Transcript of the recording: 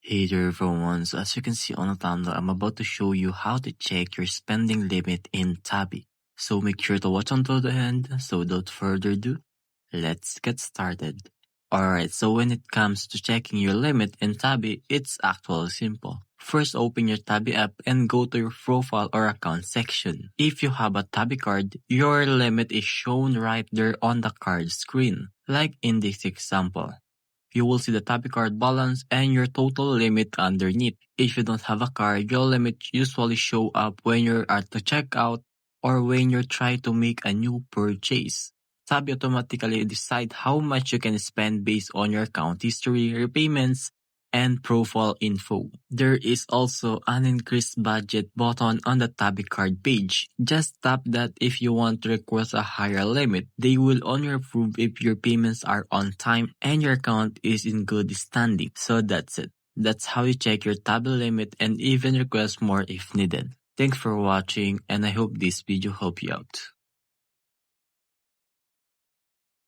Hey there everyone, so as you can see on the thumbnail, I'm about to show you how to check your spending limit in Tabby. So make sure to watch until the end, so without further ado, let's get started. Alright, so when it comes to checking your limit in Tabby, it's actually simple. First, open your Tabby app and go to your profile or account section. If you have a Tabby card, your limit is shown right there on the card screen, like in this example. You will see the Tabby card balance and your total limit underneath. If you don't have a card, your limit usually show up when you're at the checkout or when you're trying to make a new purchase. Tabby automatically decide how much you can spend based on your account history, repayments, and profile info. There is also an increased budget button on the Tabby card page. Just tap that if you want to request a higher limit. They will only approve if your payments are on time and your account is in good standing. So that's it. That's how you check your Tabby limit and even request more if needed. Thanks for watching, and I hope this video helped you out.